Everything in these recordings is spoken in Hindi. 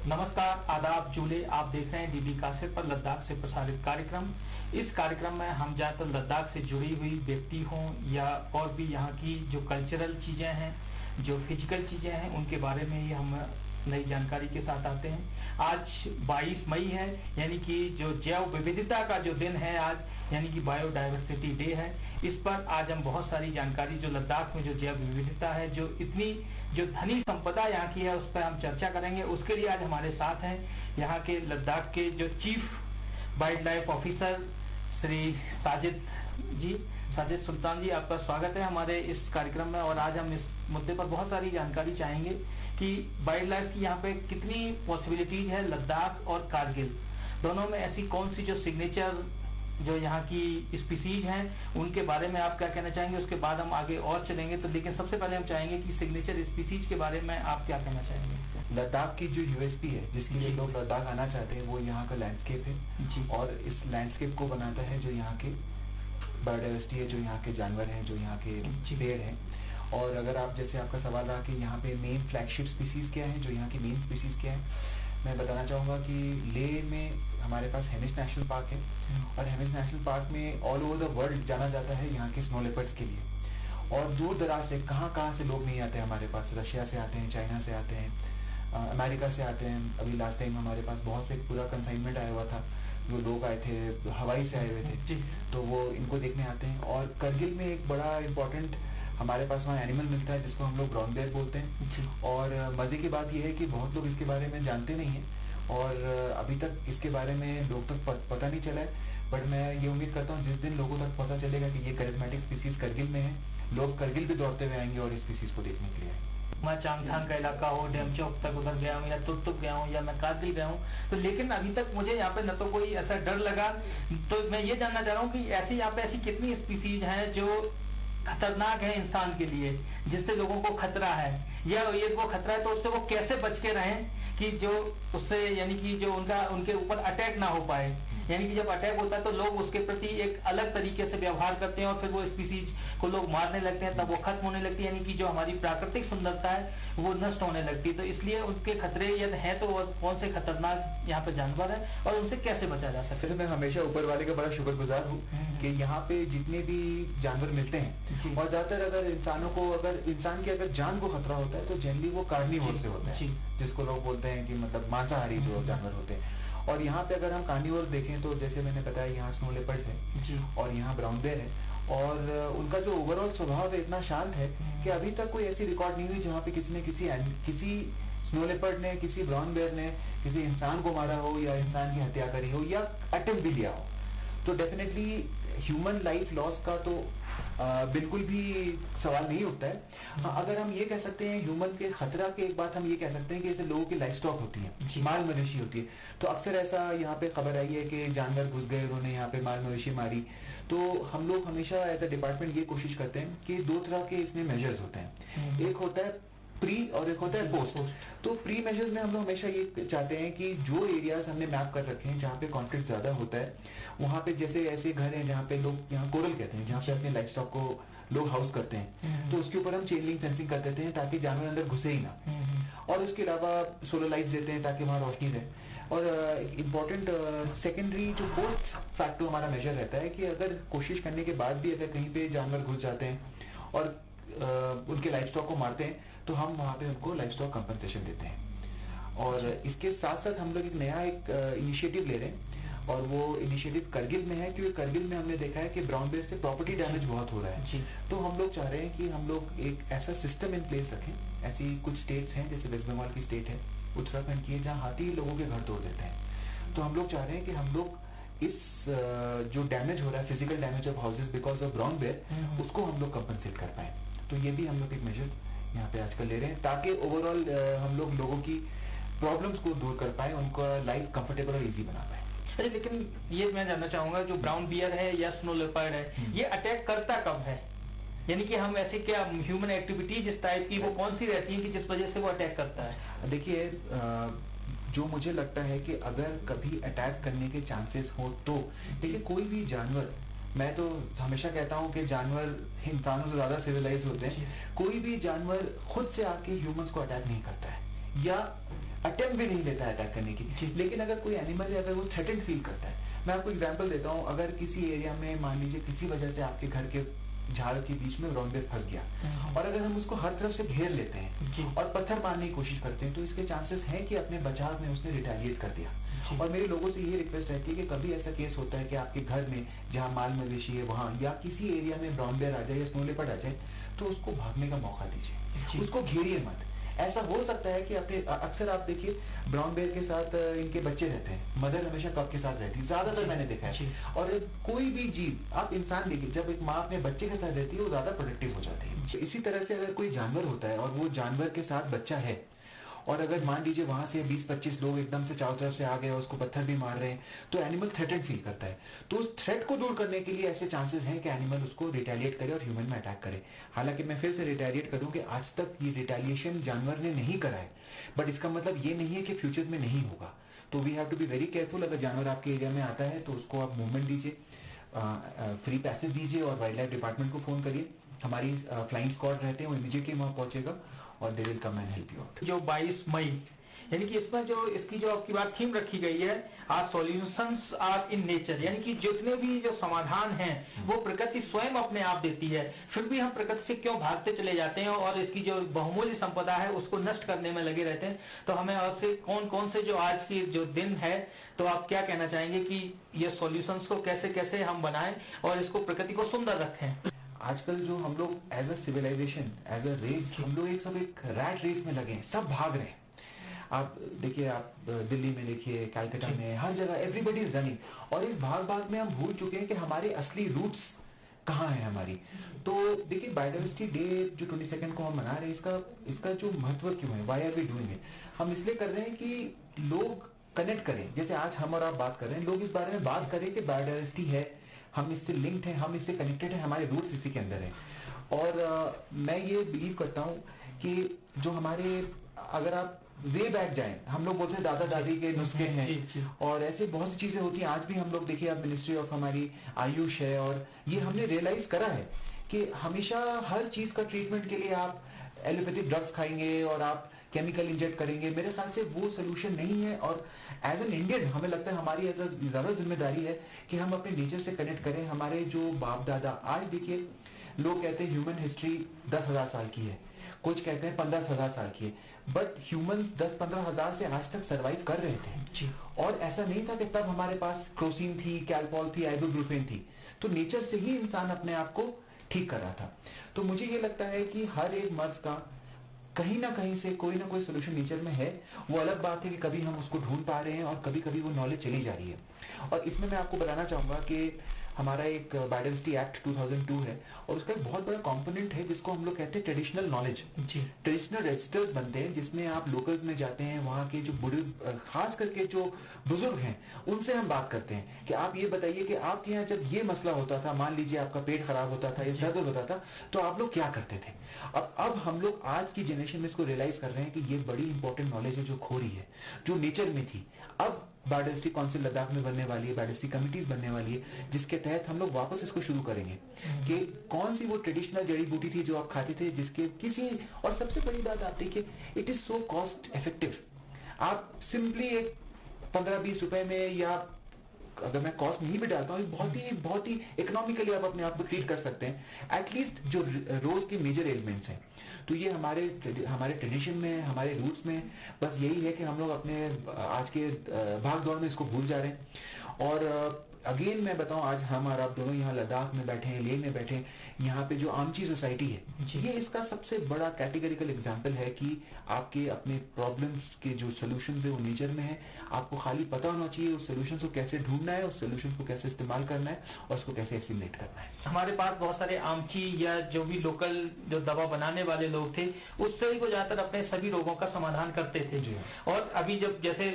नमस्कार, आदाब, जूले। आप देख रहे हैं डीडी कासेट पर लद्दाख से प्रसारित कार्यक्रम। इस कार्यक्रम में हम ज़्यादातर लद्दाख से जुड़ी हुई व्यक्ति हों या और भी यहाँ की जो कल्चरल चीज़ें हैं, जो फिजिकल चीज़ें हैं, उनके बारे में ही हम नई जानकारी के साथ आते हैं। आज 22 मई है, यानी कि जो जैव विविधता का जो दिन है आज, यानी कि बायोडाइवर्सिटी डे है। इस पर आज हम बहुत सारी जानकारी जो लद्दाख में जो जैव विविधता है, जो इतनी जो धनी संपदा यहाँ की है, उस पर हम चर्चा करेंगे। उसके लिए आज हमारे साथ हैं यहाँ के लद्दाख के जो chief wild life officer Shri Sajid Sultan ji. आपका स्वागत है हमारे इस कार्यक्रम में। और आज हम इस मुद्दे पर बहुत सारी जानकारी चाहेंगे कि वाइल्ड लाइफ की यहाँ पे कितनी पॉसिबिलिटीज है। लद्दाख और कारगिल दोनों में ऐसी कौन सी जो सिग्नेचर जो यहाँ की स्पीसीज हैं, उनके बारे में आप क्या कहना चाहेंगे। उसके बाद हम आगे और चलेंगे। तो लेकिन सबसे पहले हम चाहेंगे कि सिग्नेचर स्पीसीज के बारे में आप क्या कहना चाहेंगे। लद्दाख की जो यूएसपी है, जिसके लिए लोग लद्दाख आना चाहते हैं, वो यहाँ का लैंडस्केप है जी। और इस लैंडस्केप को बनाता है जो यहाँ के बायोडाइवर्सिटी है, जो यहाँ के जानवर हैं, जो यहाँ के पेड़ हैं। और अगर आप जैसे आपका सवाल रहा कि यहाँ पे मेन फ्लैगशिप स्पीसीज क्या है, जो यहाँ की मेन स्पीसीज क्या है, मैं बताना चाहूँगा कि लेह में हमारे पास हेमिस नेशनल पार्क है और हेमिस नेशनल पार्क में ऑल ओवर द वर्ल्ड जाना जाता है यहाँ के स्नो लेपर्ड्स के लिए। और दूर दराज से कहाँ से लोग नहीं आते हमारे पास। रशिया से आते हैं, चाइना से आते हैं, अमेरिका से आते हैं। अभी लास्ट टाइम हमारे पास बहुत से पूरा कंसाइनमेंट आया हुआ था, जो लोग आए थे हवाई से आए हुए थे, तो वो इनको देखने आते हैं। और करगिल में एक बड़ा इम्पोर्टेंट हमारे पास वहाँ एनिमल मिलता है जिसको हम लोग ब्राउन बेयर बोलते हैं। और मज़े की बात यह है कि बहुत लोग इसके बारे में जानते नहीं हैं और अभी तक इसके बारे में लोग तक पता नहीं चला है। बट मैं ये उम्मीद करता हूँ जिस दिन लोगों तक पता चलेगा कि ये करिश्मेटिक स्पीसीज करगिल में है, लोग करगिल भी दौड़ते हुए आएंगे और इस स्पीसीज को देखने के लिए आएंगे। मैं चांगथांग का इलाका हो, डेमचौक तक उधर गया हूँ, या तुर्तुक गया हूँ, या मैं कारगिल गया हूँ, तो लेकिन अभी तक मुझे यहाँ पे न तो कोई ऐसा डर लगा। तो मैं ये जानना चाह रहा हूँ कि ऐसी यहाँ पे ऐसी कितनी स्पीसीज हैं जो खतरनाक है इंसान के लिए, जिससे लोगों को खतरा है, या ये वो खतरा है तो उससे वो कैसे बच के रहें कि जो उससे यानी कि जो उनके ऊपर अटैक ना हो पाए। यानी कि जब अटैक होता है तो लोग उसके प्रति एक अलग तरीके से व्यवहार करते हैं और फिर वो स्पीसीज को लोग मारने लगते हैं, तब वो खत्म होने लगती है। यानी कि जो हमारी प्राकृतिक सुंदरता है वो नष्ट होने लगती है। तो इसलिए उनके खतरे यदि हैं तो कौन से खतरनाक यहाँ पे जानवर है और उनसे कैसे बचा जा सकता है। मैं हमेशा ऊपर वाले का बड़ा शुक्रगुजार हूँ कि यहाँ पे जितने भी जानवर मिलते हैं, और ज्यादातर अगर इंसानों को अगर इंसान की अगर जान को खतरा होता है तो जनरली वो कार्निवोर से होता है, जिसको लोग बोलते हैं कि मतलब मांसाहारी जो जानवर होते हैं। और यहाँ पे अगर हम कार्निवोर्स देखें तो जैसे मैंने बताया, यहाँ स्नो लेपर्ड्स हैं और यहाँ ब्राउन बेयर है। और उनका जो ओवरऑल स्वभाव है इतना शांत है कि अभी तक कोई ऐसी रिकॉर्ड नहीं हुई जहाँ पे किसी ने किसी स्नो लेपर्ड ने, किसी ब्राउन बेयर ने किसी इंसान को मारा हो या इंसान की हत्या करी हो या अटेम्प्ट भी लिया हो। तो डेफिनेटली ह्यूमन लाइफ लॉस का तो बिल्कुल भी सवाल नहीं उठता है। हाँ, अगर हम ये कह सकते हैं ह्यूमन के खतरा के एक बात हम ये कह सकते हैं कि जैसे लोगों की लाइफ स्टॉक होती है, माल मवेशी होती है, तो अक्सर ऐसा यहाँ पे खबर आई है कि जानवर घुस गए, उन्होंने यहाँ पे माल मवेशी मारी। तो हम लोग हमेशा एज अ डिपार्टमेंट ये कोशिश करते हैं कि दो तरह के इसमें मेजर्स होते हैं, एक होता है प्री और एक होता है पोस्ट। तो प्री मेजर्स में हम लोग हमेशा ये चाहते हैं कि जो एरियाज हमने मैप कर रखे हैं जहाँ पे कॉन्फ्लिक्ट ज्यादा होता है, वहाँ पे जैसे ऐसे घर हैं जहाँ पे लोग, यहाँ कोरल कहते हैं, जहाँ पे अपने लाइफ स्टॉक को लोग हाउस करते हैं, तो उसके ऊपर हम चेन लिंक फेंसिंग कर देते हैं ताकि जानवर अंदर घुसे ही ना। और उसके अलावा सोलर लाइट्स देते हैं ताकि वहाँ रोशनी रहे। और इम्पोर्टेंट सेकेंडरी जो पोस्ट फैक्टर हमारा मेजर रहता है कि अगर कोशिश करने के बाद भी अगर कहीं पे जानवर घुस जाते हैं और उनके लाइफ स्टॉक को मारते हैं तो हम वहाँ पे उनको लाइफ स्टॉक कंपनसेशन देते हैं। और इसके साथ साथ हम लोग एक नया इनिशिएटिव ले रहे हैं और वो इनिशिएटिव करगिल में है, क्योंकि करगिल में हमने देखा है कि ब्राउन बेयर से प्रॉपर्टी डैमेज बहुत हो रहा है। तो हम लोग चाह रहे हैं कि हम लोग एक ऐसा सिस्टम इन प्लेस रखें। ऐसी कुछ स्टेट्स हैं, जैसे वेस्ट बंगाल की स्टेट है, उत्तराखंड की है, जहाँ हाथी लोगों के घर तोड़ देते हैं। तो हम लोग चाह रहे हैं कि हम लोग इस जो डैमेज हो रहा है, physical damage of houses because of brown bear, उसको हम लोग कंपनसेट कर पाए। तो ये भी हम लोग एक मेजर यहाँ पे आजकल ले रहे हैं ताकि ओवरऑल हम लोग लोगों की प्रॉब्लम्स को दूर कर पाए, उनका लाइफ कंफर्टेबल और इजी बना पाए। अरे लेकिन ये मैं जानना चाहूंगा, जो ब्राउन बियर है या स्नो लेपर्ड है, ये अटैक करता कब है? यानी कि हम ऐसे क्या ह्यूमन एक्टिविटीज इस टाइप की वो कौन सी रहती है कि जिस वजह से वो अटैक करता है? देखिए, जो मुझे लगता है कि अगर कभी अटैक करने के चांसेस हो तो देखिए, कोई भी जानवर, मैं तो हमेशा कहता हूं कि जानवर इंसानों से ज्यादा सिविलाइज होते हैं। कोई भी जानवर खुद से आके ह्यूमंस को अटैक नहीं करता है। या अटेम्प्ट भी नहीं लेता है अटैक करने की। लेकिन अगर कोई एनिमल है, अगर वो थ्रेटेंड फील करता है, मैं आपको एग्जांपल देता हूँ, अगर किसी एरिया में मान लीजिए किसी वजह से आपके घर के झाड़ के बीच में ब्राउन बेयर फंस गया और अगर हम उसको हर तरफ से घेर लेते हैं और पत्थर मारने की कोशिश करते हैं, तो इसके चांसेस हैं कि अपने बचाव में उसने रिटेलिएट कर दिया। और मेरे लोगों से ये रिक्वेस्ट रहती है कि कभी ऐसा केस होता है कि आपके घर में जहाँ माल मवेशी है वहाँ या किसी एरिया में ब्राउन बेयर आ जाए या स्नो लेपर्ड आ जाए, तो उसको भागने का मौका दीजिए, उसको घेरिए मत। ऐसा हो सकता है कि अपने अक्सर आप देखिए ब्राउन बेयर के साथ इनके बच्चे रहते हैं, मदर हमेशा कब के साथ रहती है, ज्यादातर मैंने देखा है। और कोई भी जीव, आप इंसान देखिए, जब एक माँ अपने बच्चे के साथ रहती है वो ज्यादा प्रोटेक्टिव हो जाती है। इसी तरह से अगर कोई जानवर होता है और वो जानवर के साथ बच्चा है, और अगर मान लीजिए वहां से 20-25 लोग एकदम से चारों तरफ से आ गए और उसको पत्थर भी मार रहे हैं, तो एनिमल थ्रेटेड फील करता है। तो उस थ्रेट को दूर करने के लिए ऐसे चांसेस हैं कि एनिमल उसको रिटेलिएट करे और ह्यूमन में अटैक करे। हालांकि मैं फिर से रिटेलिएट करूं कि आज तक ये रिटेलिएशन जानवर ने नहीं करा है, बट इसका मतलब ये नहीं है कि फ्यूचर में नहीं होगा। तो we have to be very careful. अगर जानवर आपके एरिया में आता है तो उसको आप मूवमेंट दीजिए, फ्री पैसेज दीजिए और वाइल्ड लाइफ डिपार्टमेंट को फोन करिए। हमारी फ्लाइंग स्क्वाड रहते हैं, वो इमीडिएटली वहां पहुंचेगा और they will come and help you out. जो 22 मई यानी कि इसमें जो इसकी जो आपकी बात थीम रखी गई है, आज सॉल्यूशंस आर इन नेचर, यानी कि जितने भी जो समाधान हैं वो प्रकृति स्वयं अपने आप देती है, फिर भी हम प्रकृति से क्यों भागते चले जाते हैं और इसकी जो बहुमूल्य संपदा है उसको नष्ट करने में लगे रहते हैं। तो हमें आपसे कौन कौन से जो आज की जो दिन है, तो आप क्या कहना चाहेंगे कि ये सॉल्यूशंस को कैसे कैसे हम बनाएं और इसको प्रकृति को सुंदर रखें? आजकल जो हम लोग as a civilization, as a race, हम लोग एक रैट रेस में लगे हैं, सब भाग रहे हैं। आप देखिए, आप दिल्ली में देखिए, कलकत्ता में, हर जगह एवरीबॉडी इज रनिंग। और इस भाग में हम भूल चुके हैं कि हमारे असली रूट्स कहाँ हैं हमारी। तो देखिए, बायोडाइवर्सिटी डे जो 22 को हम मना रहे हैं, इसका जो महत्व क्यों है, why are we doing it? हम इसलिए कर रहे हैं कि लोग कनेक्ट करें। जैसे आज हम और आप बात कर रहे हैं, लोग इस बारे में बात करें कि बायोडाइवर्सिटी है, हम इससे लिंक्ड हैं, हम इससे कनेक्टेड हैं, हमारे रूट्स इसी के अंदर हैं। और मैं ये बिलीव करता हूँ कि जो हमारे, अगर आप वे बैक जाएं, हम लोग बोलते हैं दादा दादी के नुस्खे हैं और ऐसे बहुत सी चीजें होती हैं। आज भी हम लोग देखिए, अब मिनिस्ट्री ऑफ हमारी आयुष है और ये हमने रियलाइज करा है कि हमेशा हर चीज का ट्रीटमेंट के लिए आप एलोपैथिक ड्रग्स खाएंगे और आप केमिकल इंजेक्ट करेंगे, मेरे ख्याल से वो सोल्यूशन नहीं है। और एज एन इंडियन हमें लगता है हमारी ज्यादा जिम्मेदारी है कि हम अपने नेचर से कनेक्ट करें। हमारे जो बाप दादा, आज देखिए लोग कहते हैं ह्यूमन हिस्ट्री 10,000 साल की है, कुछ कहते हैं 15,000 साल की है, बट ह्यूमंस 10-15 हजार से आज तक सरवाइव कर रहे थे। और ऐसा नहीं था कि तब हमारे पास क्रोसिन थी, कैल्पॉल थी, आइबुप्रोफेन थी। तो नेचर से ही इंसान अपने आप को ठीक कर रहा था। तो मुझे ये लगता है कि हर एक मर्ज का कहीं ना कहीं से कोई ना कोई सोल्यूशन नेचर में है। वो अलग बात है कि कभी हम उसको ढूंढ पा रहे हैं और कभी कभी वो नॉलेज चली जा रही है। और इसमें मैं आपको बताना चाहूंगा कि हमारा एक बायोडाइवर्सिटी एक्ट 2002 है और उसका एक बहुत बड़ा कंपोनेंट है जिसको हम लोग कहते हैं ट्रेडिशनल नॉलेज। ट्रेडिशनल रजिस्टर्स बनते हैं जिसमें आप लोकल्स में जाते हैं, वहाँ के जो बूढ़े, खास करके जो बुजुर्ग हैं, उनसे हम बात करते हैं कि आप ये बताइए कि आपके यहाँ जब ये मसला होता था, मान लीजिए आपका पेट खराब होता था या सर दर्द होता था, तो आप लोग क्या करते थे। अब हम लोग आज की जनरेशन में इसको रियलाइज कर रहे हैं कि ये बड़ी इंपॉर्टेंट नॉलेज है जो खो रही है, जो नेचर में थी। अब बायोडाइवर्सिटी काउंसिल लद्दाख में बनने वाली है, बायोडाइवर्सिटी कमिटीज बनने वाली है, जिसके तहत हम लोग वापस इसको शुरू करेंगे कि कौन सी वो ट्रेडिशनल जड़ी बूटी थी जो आप खाते थे, जिसके किसी, और सबसे बड़ी बात आप देखिए, it is so cost effective. आप सिंपली एक 15-20 रुपए में, या अगर मैं कॉस्ट नहीं भी डालता हूँ, बहुत ही इकोनॉमिकली आप अपने आप को ट्रीट कर सकते हैं एटलीस्ट जो रोज के मेजर एलिमेंट्स हैं। तो ये हमारे ट्रेडिशन में, हमारे रूट्स में बस यही है कि हम लोग अपने आज के भाग दौड़ में इसको भूल जा रहे हैं। और अगेन मैं बताऊं, आज हम और आप दोनों यहाँ लद्दाख में बैठे हैं, लेह में बैठे हैं, यहाँ पे जो आमची सोसाइटी है, ये इसका सबसे बड़ा कैटेगरिकल एग्जांपल है कि आपके अपने प्रॉब्लम्स के जो सॉल्यूशंस है वो नेचर में है। आपको खाली पता होना चाहिए उस सॉल्यूशंस को कैसे ढूंढना है, उस सॉल्यूशंस को कैसे इस्तेमाल करना है और उसको कैसे एसिमुलेट करना है। हमारे पास बहुत सारे आमची या जो भी लोकल जो दवा बनाने वाले लोग थे, उससे ही वो ज्यादातर अपने सभी रोगों का समाधान करते थे। और अभी जब जैसे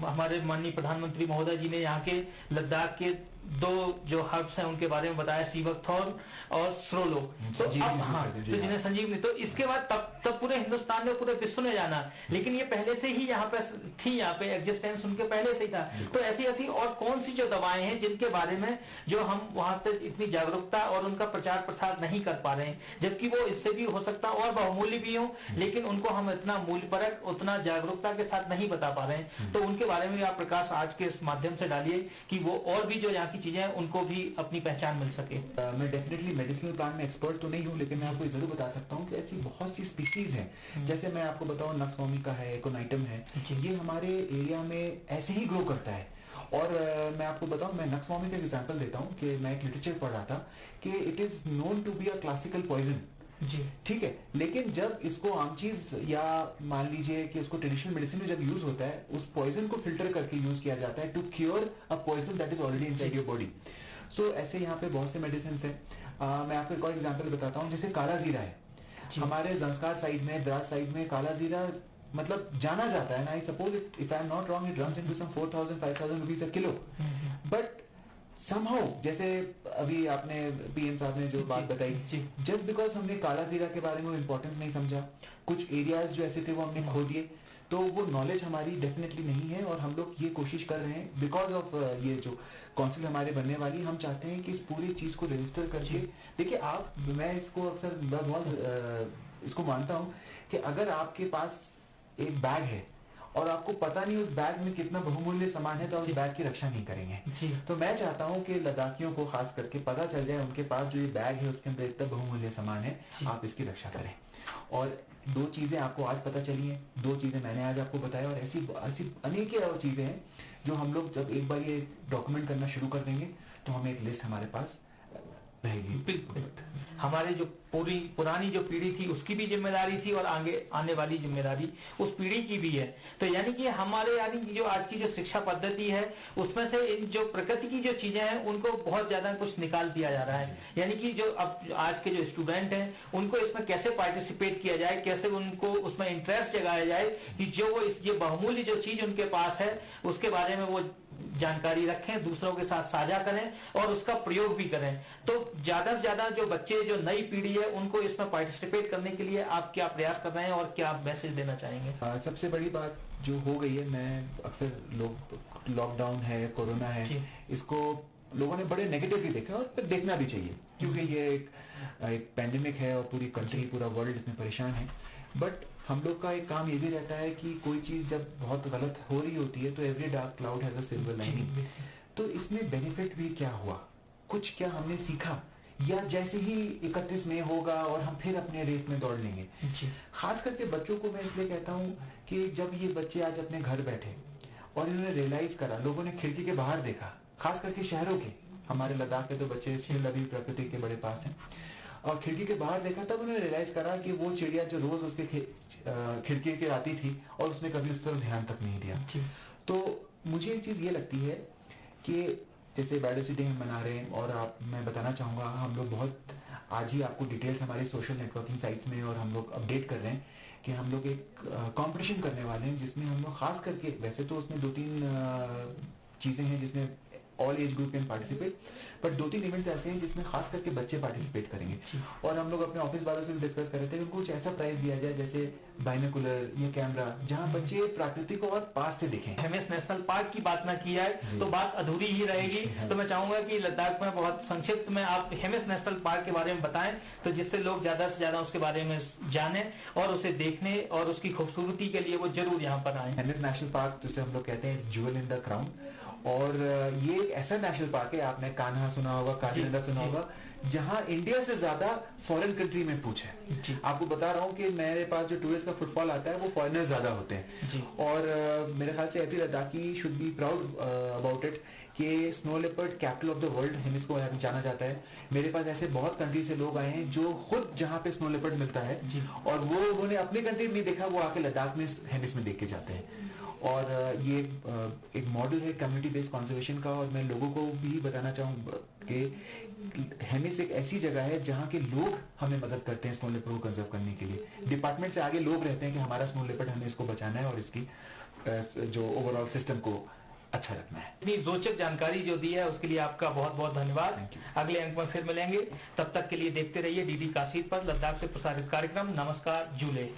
हमारे माननीय प्रधानमंत्री महोदय जी ने यहाँ के लद्दाख के दो जो हर्ब्स हैं उनके बारे में बताया, सीवकथॉर्न और स्रोलो, तो अब हाँ तो जिन्हें संजीवनी, तो इसके बाद तब पूरे हिंदुस्तान में, पूरे विश्व ने जाना, लेकिन ये पहले से ही यहाँ पे थी, यहाँ पे एग्जिस्टेंस उनके पहले से ही था। तो ऐसी ऐसी और कौन सी जो दवाएं हैं जिनके बारे में जो हम वहां पे इतनी जागरूकता और उनका प्रचार प्रसार नहीं कर पा रहे हैं, जबकि वो इससे भी हो सकता और बहुमूल्य भी हो, लेकिन उनको हम इतना मूल्यपरक, उतना जागरूकता के साथ नहीं बता पा रहे हैं। तो उनके बारे में भी आप प्रकाश आज के इस माध्यम से डालिए कि वो और भी जो यहाँ की चीजें हैं उनको भी अपनी पहचान मिल सके। मैं डेफिनेटली मेडिसिनल प्लांट में एक्सपर्ट तो नहीं हूँ, लेकिन मैं आपको जरूर बता सकता हूँ कि ऐसी बहुत सी स्पीशीज हैं। जैसे मैं आपको बताऊँ, नक्स वोमिका है, एकोनाइटम है, ये हमारे एरिया में ऐसे ही ग्रो करता है। और मैं आपको बताऊं, मैं नक्स वोमिका का एग्जांपल देता हूं कि मैं एक लिटरेचर पढ़ रहा था कि it is known to be a classical poison, ठीक है, लेकिन जब इसको आम चीज या मान लीजिए कि उसको ट्रेडिशनल मेडिसिन में जब यूज होता है, उस पॉइजन को फिल्टर करके यूज किया जाता है to cure a poison that is already inside your body. So ऐसे यहाँ पे बहुत से मेडिसिन है। मैं आपको एक और एग्जांपल बताता हूँ, जैसे काला जीरा है, हमारे जंस्कार साइड में, द्रास साइड में काला जीरा मतलब जाना जाता है ना, I suppose if I am not wrong, it runs into some 4000-5000 rupees a kilo, but somehow, जैसे अभी आपने पीएम साहब ने जो बात बताई, जस्ट बिकॉज हमने काला जीरा के बारे में इंपॉर्टेंस नहीं समझा, कुछ एरियाज जो ऐसे थे वो हमने खो दिए, तो वो नॉलेज हमारी डेफिनेटली नहीं है। और हम लोग ये कोशिश कर रहे हैं बिकॉज ऑफ ये जो काउंसिल हमारे बनने वाली, हम चाहते हैं कि इस पूरी चीज को रजिस्टर करके, देखिए आप, मैं इसको अक्सर बहुत इसको मानता हूँ कि अगर आपके पास एक बैग है और आपको पता नहीं उस बैग में कितना बहुमूल्य सामान है, तो आप उस बैग की रक्षा नहीं करेंगे। तो मैं चाहता हूं कि लद्दाखियों को खास करके पता चल जाए, उनके पास जो ये बैग है उसके अंदर इतना बहुमूल्य सामान है, आप इसकी रक्षा करें। और दो चीजें आपको आज पता चली हैं, दो चीजें मैंने आज आपको बताया, और ऐसी अनेक और चीजें हैं जो हम लोग जब एक बार ये डॉक्यूमेंट करना शुरू कर देंगे तो हमें एक लिस्ट हमारे पास रहेगी। बिल्कुल, हमारे जो पुरानी जो पीढ़ी थी उसकी भी जिम्मेदारी थी और आगे आने वाली जिम्मेदारी उस पीढ़ी की भी है। तो यानी कि हमारे, यानी कि जो आज की जो शिक्षा पद्धति है उसमें से इन जो प्रकृति की जो चीजें हैं उनको बहुत ज्यादा कुछ निकाल दिया जा रहा है। यानी कि जो अब आज के जो स्टूडेंट हैं उनको इसमें कैसे पार्टिसिपेट किया जाए, कैसे उनको उसमें इंटरेस्ट जगाया जाए कि जो वो ये बहुमूल्य जो चीज उनके पास है उसके बारे में वो जानकारी रखें, दूसरों के साथ साझा करें और उसका प्रयोग भी करें। तो ज्यादा से ज्यादा जो बच्चे, जो नई पीढ़ी है, उनको इसमें पार्टिसिपेट करने के लिए आप क्या प्रयास कर रहे हैं और क्या आप मैसेज देना चाहेंगे? सबसे बड़ी बात जो हो गई है, मैं अक्सर लोग, लॉकडाउन है, कोरोना है, इसको लोगों ने बड़े नेगेटिवली देखा और फिर देखना भी चाहिए, क्योंकि ये एक पैंडेमिक है और पूरी कंट्री, पूरा वर्ल्ड इसमें परेशान है। बट हम लोग का एक काम ये भी रहता है कि कोई चीज जब बहुत गलत हो रही होती है तो every dark cloud has a silver lining. तो इसमें बेनिफिट भी क्या हुआ, कुछ क्या हमने सीखा, या जैसे ही 31 मई होगा और हम फिर अपने रेस में दौड़ लेंगे। खास करके बच्चों को मैं इसलिए कहता हूँ कि जब ये बच्चे आज अपने घर बैठे और इन्होंने रियलाइज करा, लोगों ने खिड़की के बाहर देखा, खास करके शहरों के, हमारे लद्दाख के तो बच्चे स्टिल अभी प्रकृति के बड़े पास हैं, और खिड़की के बाहर देखा, तब उन्होंने रियलाइज करा कि वो चिड़िया जो रोज उसके खिड़की के आती थी और उसने कभी उस तरफ ध्यान तक नहीं दिया। तो मुझे एक चीज ये लगती है कि जैसे बायोडाइवर्सिटी हम मना रहे हैं, और मैं बताना चाहूंगा, हम लोग बहुत आज ही आपको डिटेल्स हमारे सोशल नेटवर्किंग साइट्स में और हम लोग अपडेट कर रहे हैं कि हम लोग एक कंपटीशन करने वाले हैं जिसमें हम लोग खास करके, वैसे तो उसमें 2-3 चीजें हैं जिसमें all age group can participate, but 2-3 events ऐसे हैं जिसमें खास करके बच्चे पार्टिसिपेट करेंगे। और हम लोग अपने ऑफिस वालों से भी डिस्कस कर रहे थे कि कुछ ऐसा प्राइज दिया जाए जैसे बाइनोकुलर या कैमरा, जहां बच्चे प्रकृति को और पास से देखें। हेमिस नेशनल पार्क की बात ना की है तो बात अधूरी ही रहेगी। तो मैं चाहूंगा कि लद्दाख में बहुत संक्षिप्त में आप हेमिस नेशनल पार्क के बारे में बताएं, तो जिससे लोग ज्यादा से ज्यादा उसके बारे में जाने और उसे देखने और उसकी खूबसूरती के लिए वो जरूर यहाँ पर आए। हेमिस नेशनल पार्क जिसे हम लोग कहते हैं ज्वेल इन द क्राउन, और ये एक ऐसा नेशनल पार्क है, आपने कान्हा सुना होगा, काजीरंगा सुना होगा, जहां इंडिया से ज्यादा फॉरेन कंट्री में पूछ है। आपको बता रहा हूं कि मेरे पास जो टूरिस्ट का फुटफॉल आता है वो फॉरेनर्स ज्यादा होते हैं, और मेरे ख्याल से every Ladakhi should be proud about it कि snow leopard capital of the world Hemis को जाना जाता है। मेरे पास ऐसे बहुत कंट्री से लोग आए हैं जो खुद जहां पे स्नो लेपर्ड मिलता है और वो उन्होंने अपनी कंट्री में नहीं देखा, वो आके लद्दाख में हेमिस में देख के जाते हैं। और ये एक मॉडल है कम्युनिटी बेस्ड कंजर्वेशन का, और मैं लोगों को भी बताना चाहूँगा कि हेमिस एक ऐसी जगह है जहाँ के लोग हमें मदद करते हैं स्नो लेपर्ड को कंजर्व करने के लिए। डिपार्टमेंट से आगे लोग रहते हैं कि हमारा स्नो लेपर्ड, हमें इसको बचाना है और इसकी जो ओवरऑल सिस्टम को अच्छा रखना है। इतनी रोचक जानकारी जो दी है उसके लिए आपका बहुत बहुत धन्यवाद। अगले अंक में फिर मिलेंगे, तब तक के लिए देखते रहिए डीडी काशीर पर लद्दाख से प्रसारित कार्यक्रम। नमस्कार। जुले।